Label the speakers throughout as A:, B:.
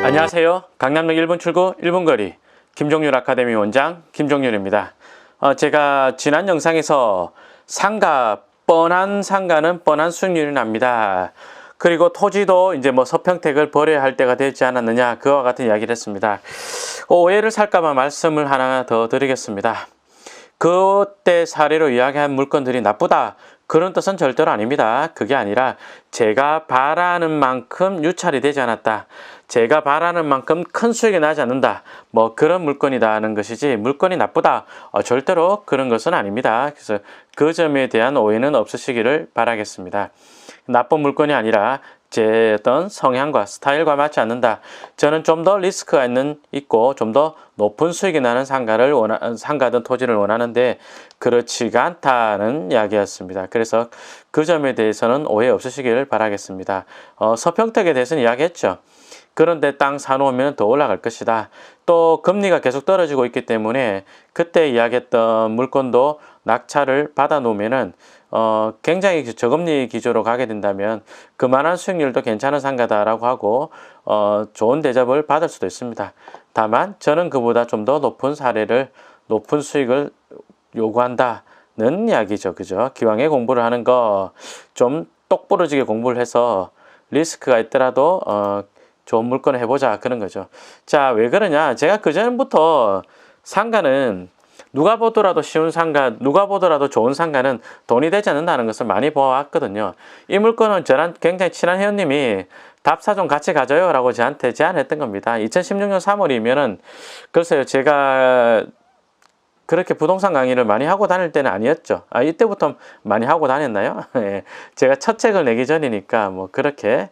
A: 안녕하세요. 강남역 1분 출구 1분 거리 김종률 아카데미 원장 김종률입니다. 제가 지난 영상에서 뻔한 상가는 뻔한 수익률이 납니다. 그리고 토지도 이제 뭐 서평택을 벌여야 할 때가 되지 않았느냐, 그와 같은 이야기를 했습니다. 오해를 살까봐 말씀을 하나 더 드리겠습니다. 그때 사례로 이야기한 물건들이 나쁘다, 그런 뜻은 절대로 아닙니다. 그게 아니라 제가 바라는 만큼 유찰이 되지 않았다, 제가 바라는 만큼 큰 수익이 나지 않는다, 뭐 그런 물건이다 하는 것이지, 물건이 나쁘다 절대로 그런 것은 아닙니다. 그래서 그 점에 대한 오해는 없으시기를 바라겠습니다. 나쁜 물건이 아니라 제 어떤 성향과 스타일과 맞지 않는다, 저는 좀 더 리스크가 있고 좀 더 높은 수익이 나는 상가든 토지를 원하는데 그렇지가 않다는 이야기였습니다. 그래서 그 점에 대해서는 오해 없으시기를 바라겠습니다. 서평택에 대해서는 이야기했죠. 그런데 땅 사놓으면 더 올라갈 것이다. 또 금리가 계속 떨어지고 있기 때문에 그때 이야기했던 물건도 낙찰을 받아 놓으면은 굉장히 저금리 기조로 가게 된다면 그만한 수익률도 괜찮은 상가다라고 하고 좋은 대접을 받을 수도 있습니다. 다만 저는 그보다 좀 더 높은 수익을 요구한다는 이야기죠. 그죠? 기왕에 공부를 하는 거 좀 똑부러지게 공부를 해서 리스크가 있더라도 좋은 물건을 해보자, 그런 거죠. 자, 왜 그러냐? 제가 그전부터 상가는 누가 보더라도 쉬운 상가, 누가 보더라도 좋은 상가는 돈이 되지 않는다는 것을 많이 보아왔거든요. 이 물건은 저랑 굉장히 친한 회원님이 답사 좀 같이 가져요 라고 저한테 제안했던 겁니다. 2016년 3월이면은 글쎄요, 제가 그렇게 부동산 강의를 많이 하고 다닐 때는 아니었죠. 이때부터 많이 하고 다녔나요? 예, 제가 첫 책을 내기 전이니까 뭐 그렇게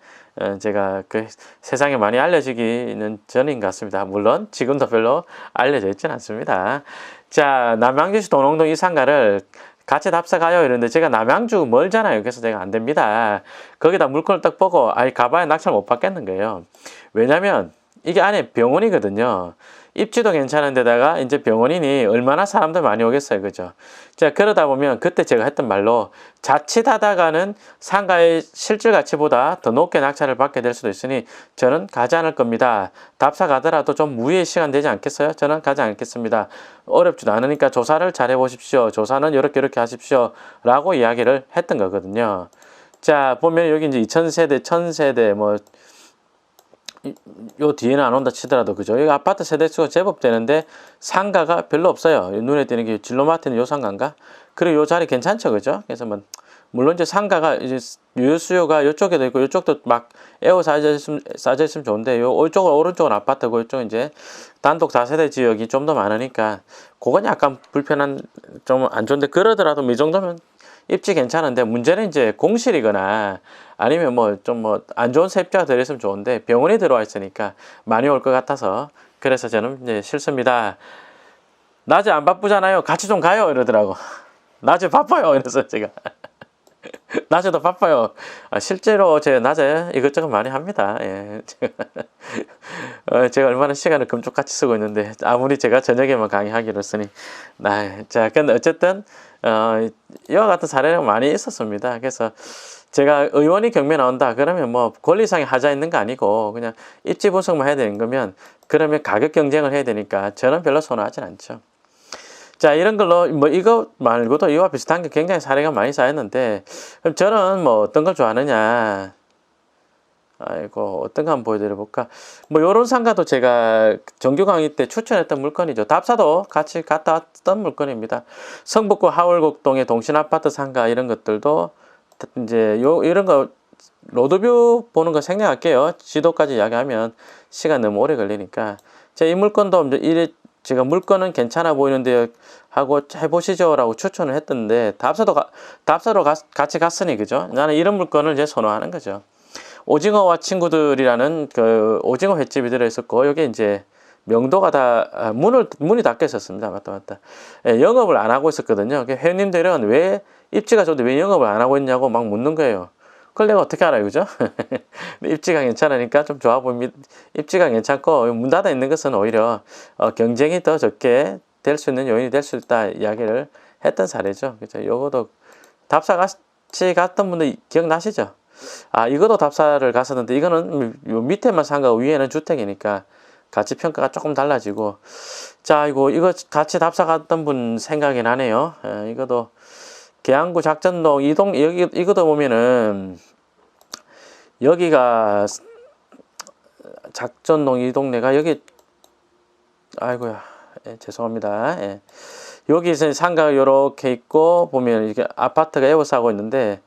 A: 제가 그 세상에 많이 알려지기는 전인 것 같습니다. 물론 지금도 별로 알려져 있지는 않습니다. 자, 남양주시 도농동 이 상가를 같이 답사 가요 이러는데 제가 남양주 멀잖아요. 그래서 제가 안 됩니다. 거기다 물건을 딱 보고 가봐야 낙찰 못 받겠는 거예요. 왜냐면 이게 안에 병원이거든요. 입지도 괜찮은 데다가 이제 병원이니 얼마나 사람들 많이 오겠어요. 그죠? 자, 그러다 보면 그때 제가 했던 말로 자칫하다가는 상가의 실질 가치보다 더 높게 낙찰을 받게 될 수도 있으니 저는 가지 않을 겁니다. 답사 가더라도 좀 무리의 시간 되지 않겠어요? 저는 가지 않겠습니다. 어렵지도 않으니까 조사를 잘 해보십시오. 조사는 이렇게 하십시오. 라고 이야기를 했던 거거든요. 자, 보면 여기 이제 2000세대, 1000세대 요 뒤에는 안 온다 치더라도, 그죠? 여기 아파트 세대수가 제법 되는데 상가가 별로 없어요. 눈에 띄는 게 질로마트는 요 상가인가? 그리고 요 자리 괜찮죠, 그죠? 그래서 물론 이제 상가가 이제 유효수요가 요쪽에도 있고 요쪽도 막 싸져 있으면 좋은데 이쪽은 오른쪽은 아파트고 이쪽은 이제 단독 다세대 지역이 좀 더 많으니까 그건 약간 불편한, 좀 안 좋은데, 그러더라도 이 정도면 입지 괜찮은데, 문제는 이제 공실이거나 아니면 안 좋은 세입자가 들어있으면 좋은데 병원이 들어와 있으니까 많이 올 것 같아서, 그래서 저는 이제 싫습니다. 낮에 안 바쁘잖아요. 같이 좀 가요 이러더라고. 낮에 바빠요 이래서 제가 낮에도 바빠요. 실제로 제가 낮에 이것저것 많이 합니다. 예. 제가 얼마나 시간을 금쪽같이 쓰고 있는데, 아무리 제가 저녁에만 강의하기로 했으니. 자, 근데 어쨌든 이와 같은 사례가 많이 있었습니다. 그래서 제가 의원이 경매 나온다 그러면 뭐 권리상의 하자 있는 거 아니고 그냥 입지 분석만 해야 되는 거면, 그러면 가격 경쟁을 해야 되니까 저는 별로 선호하진 않죠. 자, 이런 걸로 이거 말고도 이와 비슷한 게 굉장히 사례가 많이 쌓였는데, 그럼 저는 어떤 걸 좋아하느냐? 어떤 거 한번 보여드려 볼까? 요런 상가도 제가 정규 강의 때 추천했던 물건이죠. 답사도 같이 갔다 왔던 물건입니다. 성북구 하월곡동의 동신아파트 상가, 이런 것들도 이제 이런 거 로드뷰 보는 거 생략할게요. 지도까지 이야기하면 시간 너무 오래 걸리니까. 이 물건도 이제 제가 물건은 괜찮아 보이는데 하고 해보시죠 라고 추천을 했던데, 답사로 같이 갔으니, 그죠? 나는 이런 물건을 이제 선호하는 거죠. 오징어와 친구들이라는 그 오징어 횟집이 들어있었고, 여기 이제 명도가 다 문이 닫혀 있었습니다. 맞다. 예, 영업을 안 하고 있었거든요. 회원님들은 왜 입지가 좋은데 왜 영업을 안 하고 있냐고 막 묻는 거예요. 그걸 내가 어떻게 알아요, 그죠? 입지가 괜찮으니까 좀 좋아 보입니다. 입지가 괜찮고 문 닫아 있는 것은 오히려 경쟁이 더 적게 될 수 있는 요인이 될 수 있다 이야기를 했던 사례죠. 그죠? 요것도 답사 같이 갔던 분들 기억나시죠? 아, 이것도 답사를 갔었는데, 이거는 요 밑에만 상가고 위에는 주택이니까 가치 평가가 조금 달라지고. 자, 이거 같이 답사 갔던 분 생각이 나네요. 이것도 계양구 작전동 이동, 이것도 보면은, 여기가 작전동 이 동네가 여기, 아이고야, 죄송합니다. 여기 이제 상가가 요렇게 있고, 보면 이렇게 아파트가 에워싸고 있는데,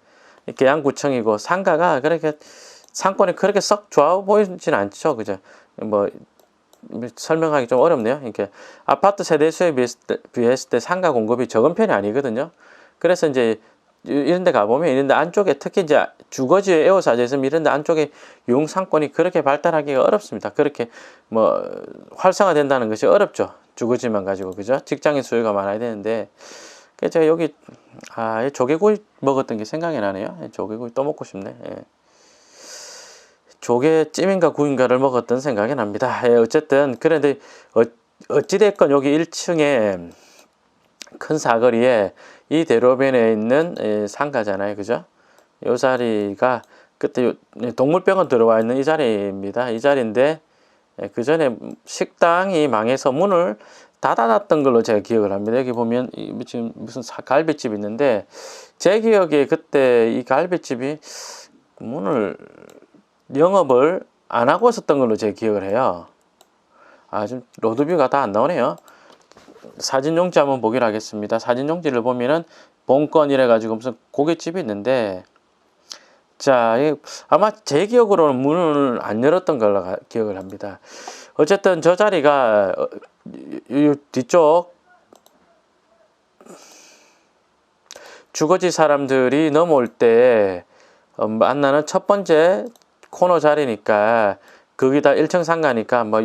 A: 계양구청이고, 상가가 그렇게, 상권이 그렇게 썩 좋아 보이진 않죠. 그죠? 뭐, 설명하기 좀 어렵네요. 이렇게 아파트 세대수에 비했을 때 상가 공급이 적은 편이 아니거든요. 그래서 이제 이런 데 가보면 이런 데 안쪽에 특히 이제 주거지에 에워싸져 있으면 이런 데 안쪽에 용 상권이 그렇게 발달하기가 어렵습니다. 그렇게 뭐 활성화된다는 것이 어렵죠. 주거지만 가지고. 그죠? 직장인 수요가 많아야 되는데. 그래서 제가 여기 조개구이 먹었던 게 생각이 나네요. 조개구이 또 먹고 싶네. 조개찜인가 구인가를 먹었던 생각이 납니다. 어쨌든 그런데 어찌됐건 여기 1층에 큰 사거리에 이 대로변에 있는 상가잖아요. 그죠? 이 자리가 그때 동물병원 들어와 있는 이 자리입니다. 이 자리인데 그 전에 식당이 망해서 문을 닫아놨던 걸로 제가 기억을 합니다. 여기 보면 지금 무슨 갈비집이 있는데 제 기억에 그때 이 갈비집이 문을 영업을 안 하고 있었던 걸로 제가 기억을 해요. 지금 로드뷰가 다 안 나오네요. 사진용지 한번 보기로 하겠습니다. 사진용지를 보면은 본건이래 가지고 무슨 고깃집이 있는데, 자, 아마 제 기억으로는 문을 안 열었던 걸로 기억을 합니다. 어쨌든 저 자리가 이 뒤쪽 주거지 사람들이 넘어올 때 만나는 첫 번째 코너 자리니까 거기다 1층 상가니까 뭐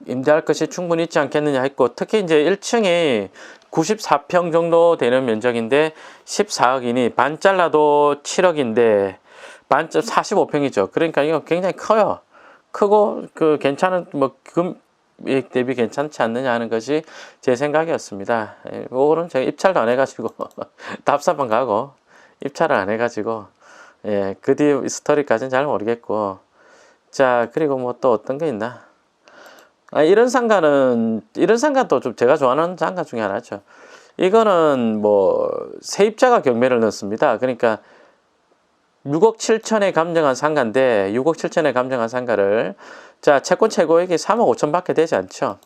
A: 임대할 것이 충분히 있지 않겠느냐 했고, 특히 이제 1층이 94평 정도 되는 면적인데 14억이니 반 잘라도 7억인데 반 45평이죠. 그러니까 이거 굉장히 커요. 크고 괜찮은 뭐 금액 대비 괜찮지 않느냐 하는 것이 제 생각이었습니다. 이거는 제가 입찰도 안 해가지고 답사만 가고 입찰을 안 해가지고 그 뒤 스토리까지는 잘 모르겠고. 자, 그리고 뭐 또 어떤 게 있나? 이런 상가도 좀 제가 좋아하는 상가 중에 하나죠. 이거는 뭐 세입자가 경매를 넣습니다. 그러니까 6억 7천에 감정한 상가인데 6억 7천에 감정한 상가를 자, 채권 최고액이 3억 5천 밖에 되지 않죠.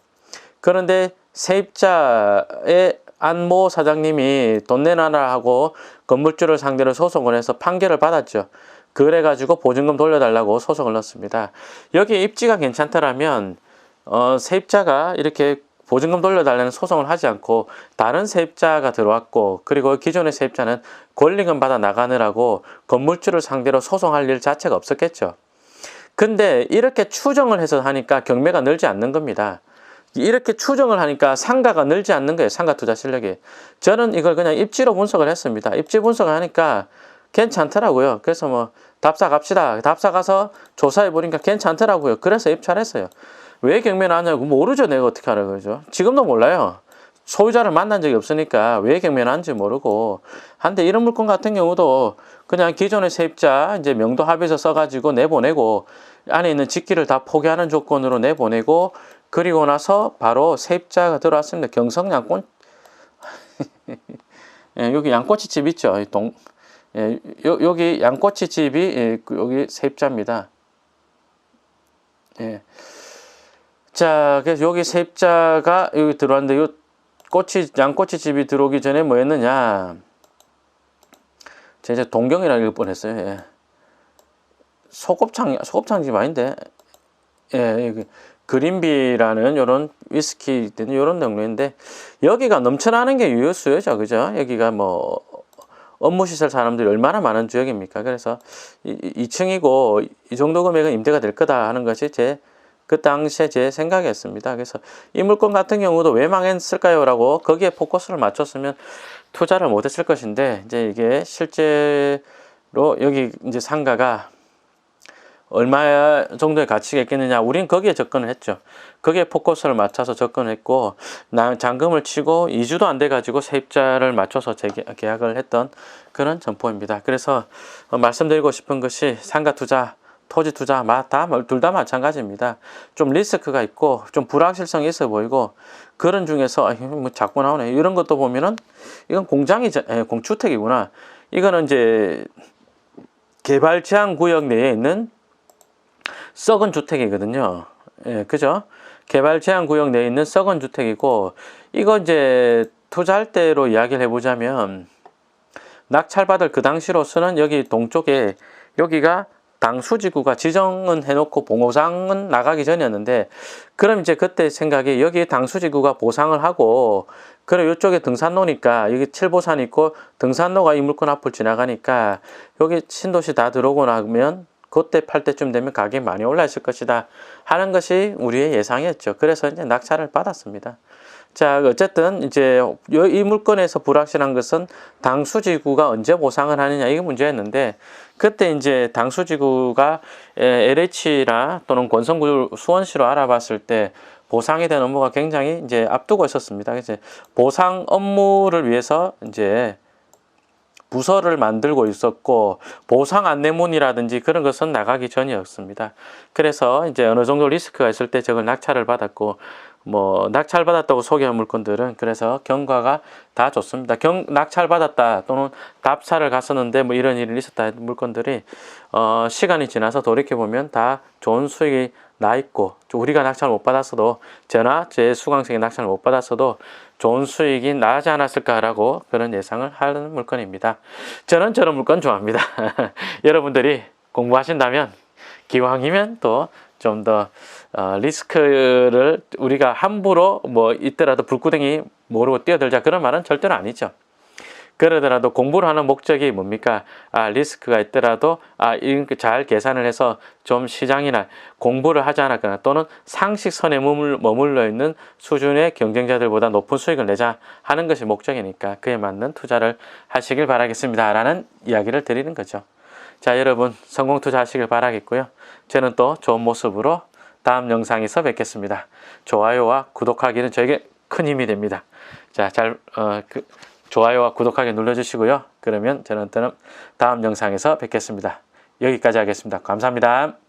A: 그런데 세입자의 안모 사장님이 돈 내놔라 하고 건물주를 상대로 소송을 해서 판결을 받았죠. 그래가지고 보증금 돌려달라고 소송을 넣습니다. 여기 입지가 괜찮더라면 세입자가 이렇게 보증금 돌려달라는 소송을 하지 않고 다른 세입자가 들어왔고, 그리고 기존의 세입자는 권리금 받아 나가느라고 건물주를 상대로 소송할 일 자체가 없었겠죠. 근데 이렇게 추정을 해서 하니까 경매가 늘지 않는 겁니다. 이렇게 추정을 하니까 상가가 늘지 않는 거예요. 상가 투자 실력이. 저는 이걸 그냥 입지로 분석을 했습니다. 입지 분석을 하니까 괜찮더라고요. 그래서 뭐 답사 갑시다. 답사 가서 조사해 보니까 괜찮더라고요. 그래서 입찰했어요. 왜 경매를 하냐고 모르죠. 내가 어떻게 하라고 그러죠. 지금도 몰라요. 소유자를 만난 적이 없으니까 왜 경매를 하는지 모르고. 한데 이런 물건 같은 경우도 그냥 기존의 세입자 이제 명도 합의서 써가지고 내보내고 안에 있는 직기를 다 포기하는 조건으로 내보내고, 그리고 나서 바로 세입자가 들어왔습니다. 경성 양꽃 여기 양꼬치집 있죠. 여기 양꼬치집이 여기 세입자입니다. 자, 그래서 여기 세입자가 여기 들어왔는데 요 양꼬치집이 들어오기 전에 뭐였느냐? 제가 동경이라고 읽을 뻔했어요. 소곱창집 아닌데, 여기 그린비라는 요런 위스키 되는 요런 동네인데, 여기가 넘쳐나는 게 유효수요죠. 그죠? 여기가 뭐 업무시설 사람들이 얼마나 많은 지역입니까? 그래서 2층이고 이 정도 금액은 임대가 될 거다 하는 것이 그 당시에 제 생각이었습니다. 그래서 이 물건 같은 경우도 왜 망했을까요? 라고 거기에 포커스를 맞췄으면 투자를 못했을 것인데, 이제 이게 실제로 여기 이제 상가가 얼마 정도의 가치가 있겠느냐. 우린 거기에 접근을 했죠. 거기에 포커스를 맞춰서 접근했고, 잔금을 치고 2주도 안 돼가지고 세입자를 맞춰서 계약을 했던 그런 점포입니다. 그래서 말씀드리고 싶은 것이 상가 투자, 토지 투자 둘 다 마찬가지입니다. 좀 리스크가 있고 좀 불확실성이 있어 보이고, 그런 중에서 뭐 자꾸 나오네 이런 것도 보면은 이건 공주택이구나. 이거는 이제 개발 제한 구역 내에 있는 썩은 주택이거든요. 예, 그죠? 개발 제한 구역 내에 있는 썩은 주택이고, 이거 이제 투자할 때로 이야기를 해보자면, 낙찰받을 그 당시로서는 여기 동쪽에 여기가 당수지구가 지정은 해놓고 보상은 나가기 전이었는데, 그럼 이제 그때 생각이 여기 당수지구가 보상을 하고, 그래 이쪽에 등산로니까 여기 칠보산 있고 등산로가 이 물건 앞을 지나가니까 여기 신도시 다 들어오고 나면 그때 팔 때쯤 되면 가격이 많이 올라 있을 것이다 하는 것이 우리의 예상이었죠. 그래서 이제 낙찰을 받았습니다. 자, 어쨌든 이제 이 물건에서 불확실한 것은 당수지구가 언제 보상을 하느냐, 이게 문제였는데, 그때 이제 당수지구가 LH나 또는 권성구 수원시로 알아봤을 때 보상에 대한 업무가 굉장히 이제 앞두고 있었습니다. 그래서 보상 업무를 위해서 이제 부서를 만들고 있었고, 보상 안내문이라든지 그런 것은 나가기 전이었습니다. 그래서 이제 어느 정도 리스크가 있을 때 저걸 낙찰을 받았고, 뭐 낙찰받았다고 소개한 물건들은 그래서 경과가 다 좋습니다. 낙찰받았다 또는 답사를 갔었는데 뭐 이런 일이 있었다 물건들이 시간이 지나서 돌이켜보면 다 좋은 수익이 나 있고, 우리가 낙찰을 못 받았어도, 저나 제 수강생이 낙찰을 못 받았어도 좋은 수익이 나지 않았을까라고 그런 예상을 하는 물건입니다. 저는 저런 물건 좋아합니다. 여러분들이 공부하신다면 기왕이면 또 좀 더 리스크를 우리가 함부로 뭐 있더라도 불구덩이 모르고 뛰어들자, 그런 말은 절대로 아니죠. 그러더라도 공부를 하는 목적이 뭡니까? 리스크가 있더라도 잘 계산을 해서 좀 시장이나 공부를 하지 않았거나 또는 상식선에 머물러 있는 수준의 경쟁자들보다 높은 수익을 내자 하는 것이 목적이니까 그에 맞는 투자를 하시길 바라겠습니다 라는 이야기를 드리는 거죠. 자, 여러분 성공 투자하시길 바라겠고요. 저는 또 좋은 모습으로 다음 영상에서 뵙겠습니다. 좋아요와 구독하기는 저에게 큰 힘이 됩니다. 자, 좋아요와 구독하기 눌러주시고요. 그러면 저는 다음 영상에서 뵙겠습니다. 여기까지 하겠습니다. 감사합니다.